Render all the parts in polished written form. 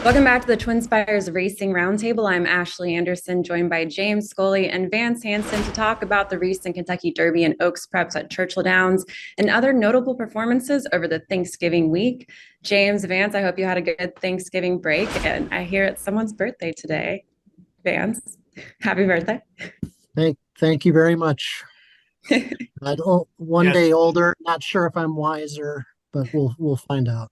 Welcome back to the TwinSpires Racing Roundtable. I'm Ashley Anderson, joined by James Scully and Vance Hansen to talk about the recent Kentucky Derby and Oaks Preps at Churchill Downs and other notable performances over the Thanksgiving week. James, Vance, I hope you had a good Thanksgiving break, and I hear it's someone's birthday today. Vance, happy birthday. Thank you very much. One Yes, day older, not sure if I'm wiser, but we'll find out.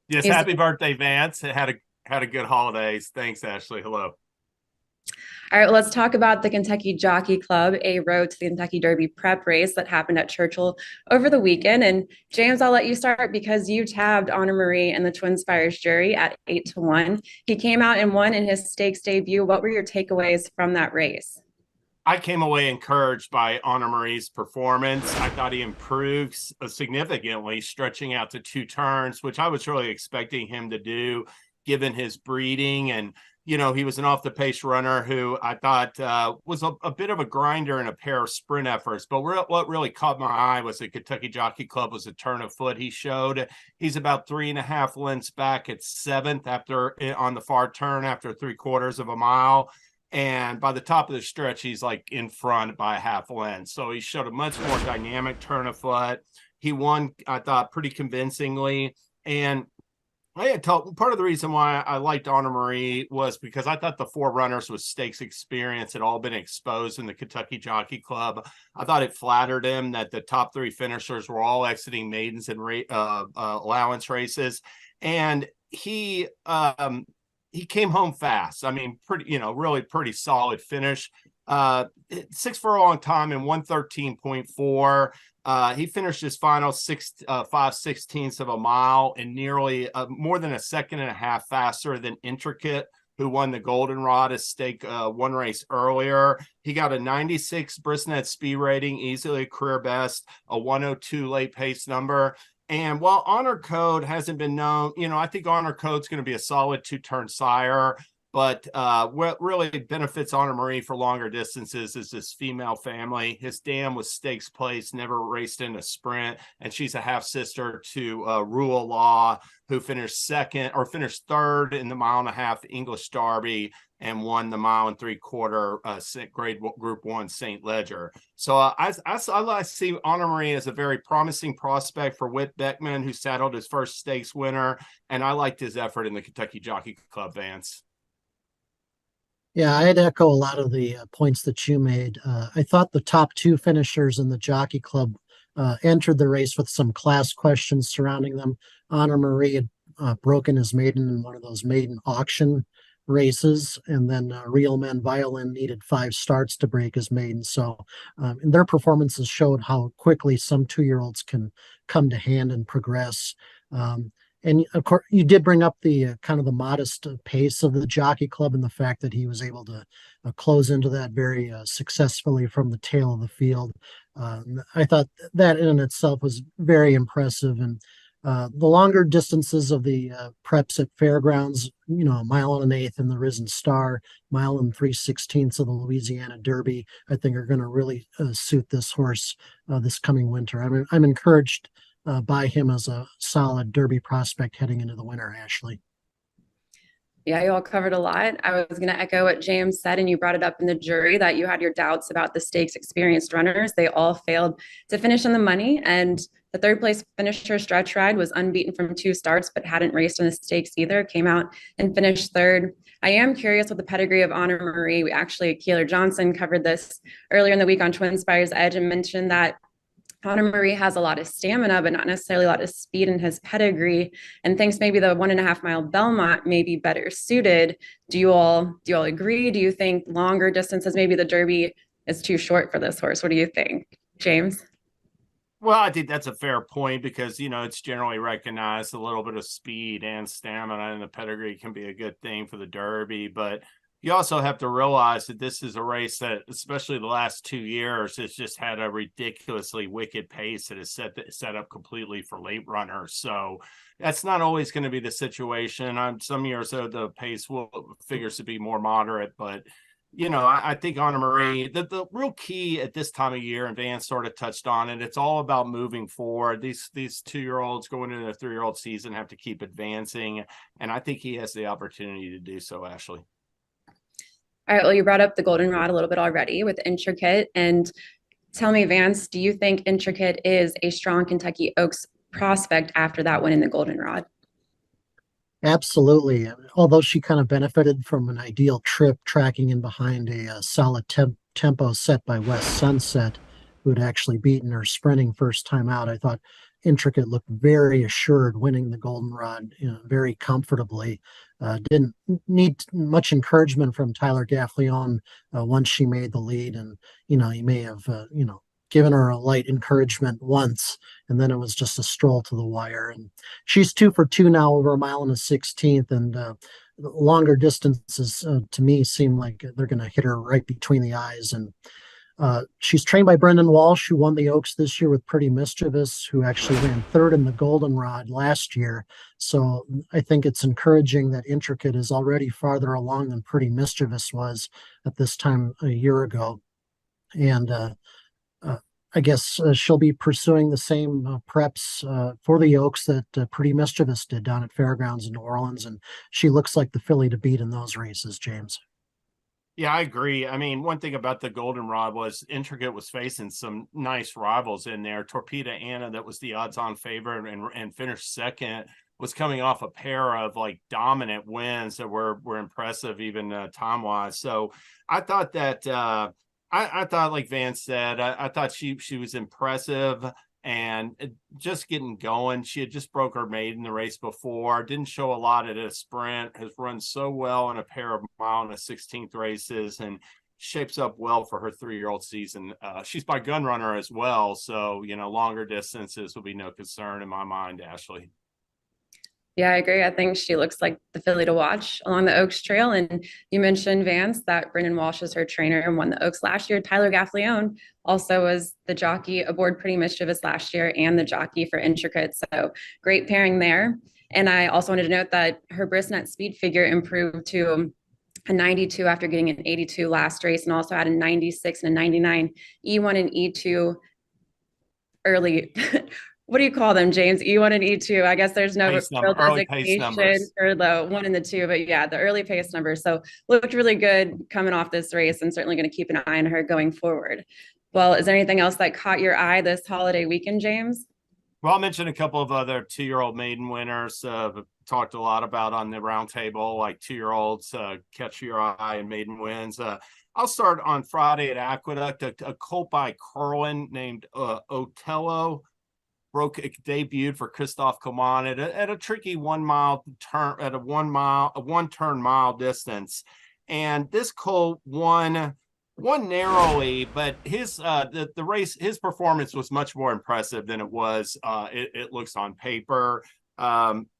yes. He's- Happy birthday, Vance. Had a good holidays. Thanks, Ashley. Hello. All right, well, let's talk about the Kentucky Jockey Club, a road to the Kentucky Derby prep race that happened at Churchill over the weekend. And James, I'll let you start because you tabbed Honor Marie and the TwinSpires jury at 8-1. He came out and won in his stakes debut. What were your takeaways from that race? I came away encouraged by Honor Marie's performance. I thought he improved significantly, stretching out to 2 turns, which I was really expecting him to do, given his breeding. And, he was an off-the-pace runner who I thought was a bit of a grinder in a pair of sprint efforts. But what really caught my eye was the Kentucky Jockey Club was a turn of foot he showed. He's about 3.5 lengths back at 7th on the far turn after 3/4 of a mile. And by the top of the stretch, he's like in front by a half length. So he showed a much more dynamic turn of foot. He won, I thought, pretty convincingly. And I had told part of the reason why I liked Honor Marie was because I thought the 4 runners with stakes experience had all been exposed in the Kentucky Jockey Club. I thought it flattered him that the top 3 finishers were all exiting maidens and allowance races. And he came home fast. I mean, really pretty solid finish. 6 furlong time in 1:13.4. He finished his final 5/16 of a mile in nearly more than a second and a half faster than Intricate, who won the Goldenrod as stake 1 race earlier. He got a 96 Brisnet speed rating, easily a career best, a 102 late pace number. And while Honor Code hasn't been known, I think Honor Code's going to be a solid 2-turn sire. But what really benefits Honor Marie for longer distances is this female family. His dam was stakes place, never raced in a sprint. And she's a half sister to Rule Law, who finished third in the 1.5 English Derby and won the 1.75 grade Group 1 St. Ledger. So I see Honor Marie as a very promising prospect for Whit Beckman, who saddled his first stakes winner. And I liked his effort in the Kentucky Jockey Club, Vance. Yeah, I'd echo a lot of the points that you made. I thought the top 2 finishers in the Jockey Club entered the race with some class questions surrounding them. Honor Marie had broken his maiden in one of those maiden auction races, and then Real Men Violin needed 5 starts to break his maiden. So and their performances showed how quickly some 2-year-olds can come to hand and progress. And of course, you did bring up the kind of the modest pace of the Jockey Club and the fact that he was able to close into that very successfully from the tail of the field. I thought that in itself was very impressive. And the longer distances of the preps at Fairgrounds, a 1.125 in the Risen Star, 1.316 of the Louisiana Derby, I think are going to really suit this horse this coming winter. I'm encouraged by him as a solid Derby prospect heading into the winter, Ashley. Yeah, you all covered a lot. I was going to echo what James said, and you brought it up in the jury that you had your doubts about the stakes experienced runners. They all failed to finish on the money, and the 3rd place finisher, Stretch Ride, was unbeaten from 2 starts, but hadn't raced in the stakes either. Came out and finished 3rd. I am curious with the pedigree of Honor Marie. Keeler Johnson covered this earlier in the week on TwinSpires Edge and mentioned that Honor Marie has a lot of stamina, but not necessarily a lot of speed in his pedigree, and thinks maybe the 1.5 mile Belmont may be better suited. Do you all agree? Do you think longer distances, maybe the Derby is too short for this horse? What do you think, James? Well, I think that's a fair point because, it's generally recognized a little bit of speed and stamina in the pedigree can be a good thing for the Derby. But you also have to realize that this is a race that, especially the last 2 years, has just had a ridiculously wicked pace that is set up completely for late runners. So that's not always going to be the situation. Some years, though, the pace figures to be more moderate, but I think Anna Marie, the real key at this time of year, and Van sort of touched on it, it's all about moving forward. These 2-year-olds going into their 3-year-old season have to keep advancing, and I think he has the opportunity to do so, Ashley. All right, well, you brought up the goldenrod a little bit already with Intricate. And tell me, Vance, do you think Intricate is a strong Kentucky Oaks prospect after that win in the goldenrod? Absolutely. Although she kind of benefited from an ideal trip tracking in behind a solid tempo set by West Sunset, who had actually beaten her sprinting first time out. I thought Intricate looked very assured winning the goldenrod, very comfortably. Didn't need much encouragement from Tyler Gaffleon once she made the lead. And, he may have, given her a light encouragement once, and then it was just a stroll to the wire. And she's 2 for 2 now over a mile and a 16th, and longer distances to me seem like they're going to hit her right between the eyes. And she's trained by Brendan Walsh, who won the Oaks this year with Pretty Mischievous, who actually ran third in the goldenrod last year. So I think it's encouraging that Intricate is already farther along than Pretty Mischievous was at this time a year ago. And I guess she'll be pursuing the same preps for the Oaks that Pretty Mischievous did down at Fairgrounds in New Orleans. And she looks like the filly to beat in those races, James. Yeah, I agree. I mean, one thing about the goldenrod was Intricate was facing some nice rivals in there. Torpedo Anna, that was the odds-on favorite and finished second, was coming off a pair of like dominant wins that were impressive, even time-wise. So I thought that I thought, like Vance said, I thought she was impressive and just getting going. She had just broke her maiden the race before, didn't show a lot at a sprint, has run so well in a pair of mile and a 16th races, and shapes up well for her 3-year-old season. She's by gun runner as well, so longer distances will be no concern in my mind, Ashley. Yeah, I agree. I think she looks like the filly to watch along the Oaks Trail. And you mentioned, Vance, that Brendan Walsh is her trainer and won the Oaks last year. Tyler Gaffleon also was the jockey aboard Pretty Mischievous last year and the jockey for Intricate. So great pairing there. And I also wanted to note that her Brisnet speed figure improved to a 92 after getting an 82 last race, and also had a 96 and a 99 E1 and E2 early. What do you call them, James? E1 and E2. I guess there's no real designation for the 1 and the 2, but yeah, the early pace numbers. So looked really good coming off this race, and certainly going to keep an eye on her going forward. Well, is there anything else that caught your eye this holiday weekend, James? Well, I'll mention a couple of other 2-year-old maiden winners. Talked a lot about on the roundtable, like 2-year-olds catch your eye and maiden wins. I'll start on Friday at Aqueduct. A colt by Kerwin named Otello debuted for Christophe Coman at a tricky 1 mile turn, at a 1 turn mile distance. And this colt won narrowly, but his the race, his performance was much more impressive than it was it looks on paper.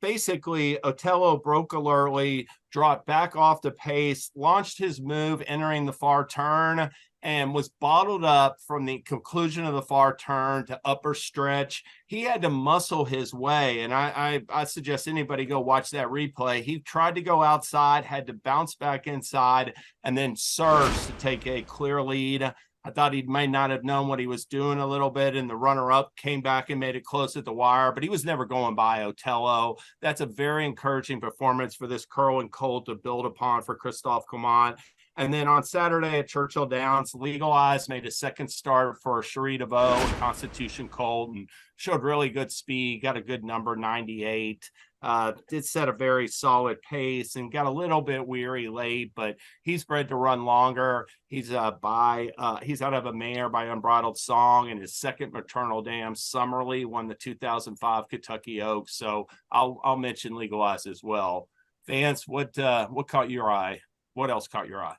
Basically, Otello broke alertly, dropped back off the pace, launched his move entering the far turn, and was bottled up from the conclusion of the far turn to upper stretch. He had to muscle his way, and I suggest anybody go watch that replay. He tried to go outside, had to bounce back inside, and then surged to take a clear lead. I thought he might not have known what he was doing a little bit, and the runner-up came back and made it close at the wire, but he was never going by Otello. That's a very encouraging performance for this Kerwin colt to build upon for Christophe Coman. And then on Saturday at Churchill Downs, Legalized made a second start for Cherie DeVoe, Constitution colt, and showed really good speed, got a good number, 98. Did set a very solid pace and got a little bit weary late, but he's bred to run longer. He's out of a mare by Unbridled Song, and his second maternal dam, Summerly, won the 2005 Kentucky Oaks. So I'll mention Legalized as well. Vance, what caught your eye? What else caught your eye?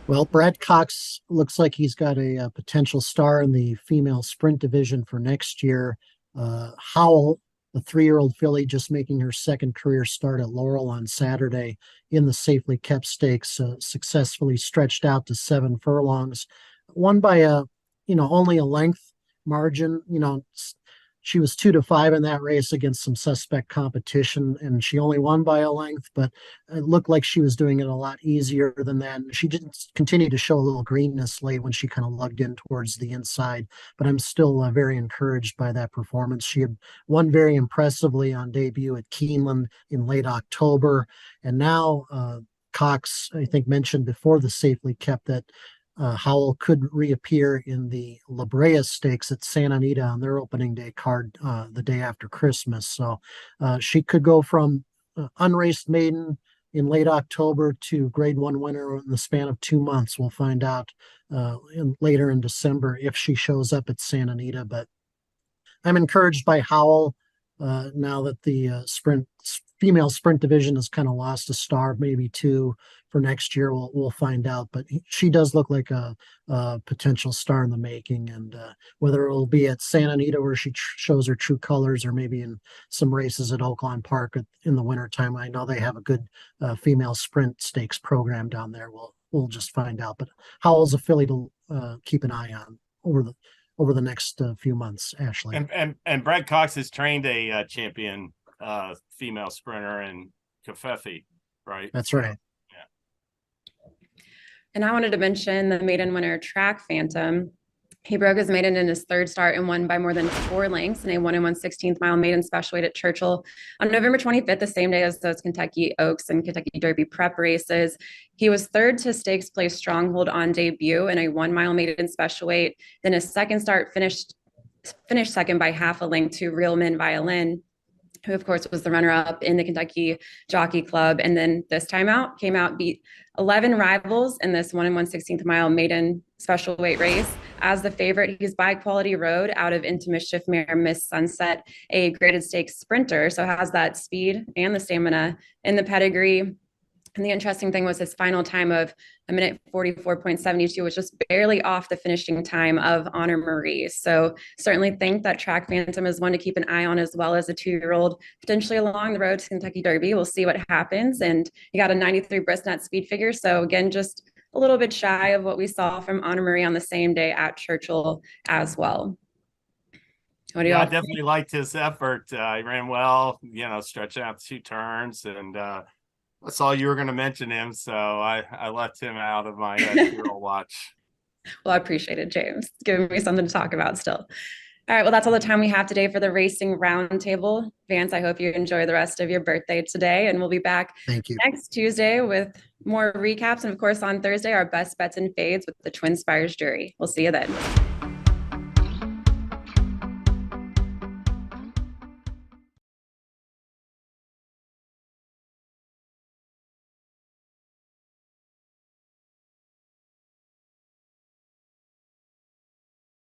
Well, Brad Cox looks like he's got a potential star in the female sprint division for next year. Howell, the 3-year-old filly, just making her second career start at Laurel on Saturday in the Safely Kept Stakes, successfully stretched out to 7 furlongs, won by only a length margin. She was 2-5 in that race against some suspect competition, and she only won by a length, but it looked like she was doing it a lot easier than that. And she did continue to show a little greenness late when she kind of lugged in towards the inside, but I'm still very encouraged by that performance. She had won very impressively on debut at Keeneland in late October, and now Cox, I think, mentioned before the Safely Kept that Howell could reappear in the La Brea Stakes at Santa Anita on their opening day card the day after Christmas. So she could go from unraced maiden in late October to Grade 1 winner in the span of 2 months. We'll find out later in December if she shows up at Santa Anita. But I'm encouraged by Howell now that the female sprint division has kind of lost a star, maybe two for next year. We'll find out, but she does look like a potential star in the making. And whether it will be at Santa Anita where she shows her true colors, or maybe in some races at Oaklawn Park in the wintertime. I know they have a good female sprint stakes program down there. We'll just find out. But Howell's a filly to keep an eye on over the next few months, Ashley. And Brad Cox has trained a champion female sprinter in Kafefi, right? That's right. Yeah. And I wanted to mention the maiden winner, Track Phantom. He broke his maiden in his third start and won by more than 4 lengths in a 1 1/16 mile maiden special weight at Churchill on November 25th, the same day as those Kentucky Oaks and Kentucky Derby prep races. He was third to Stakes Place Stronghold on debut in a 1 mile maiden special weight. Then his second start finished second by half a length to Real Men Violin, who of course was the runner-up in the Kentucky Jockey Club. And then this time out, beat 11 rivals in this 1 1/16 mile maiden special weight race. As the favorite, he's by Quality Road out of Into Mischief mare Miss Sunset, a graded stakes sprinter, so has that speed and the stamina in the pedigree. And the interesting thing was his final time of 1:44.72 was just barely off the finishing time of Honor Marie. So certainly think that Track Phantom is one to keep an eye on, as well as a 2-year-old potentially along the road to Kentucky Derby. We'll see what happens. And he got a 93 Bristnet speed figure. So again, just a little bit shy of what we saw from Honor Marie on the same day at Churchill as well. What do you I definitely liked his effort. He ran well, stretching out 2 turns, and I saw you were going to mention him, so I left him out of my hero watch. Well, I appreciate it, James. It's giving me something to talk about still. All right, well, that's all the time we have today for the Racing Roundtable. Vance, I hope you enjoy the rest of your birthday today, and we'll be back next Tuesday with more recaps. And of course, on Thursday, our best bets and fades with the TwinSpires jury. We'll see you then.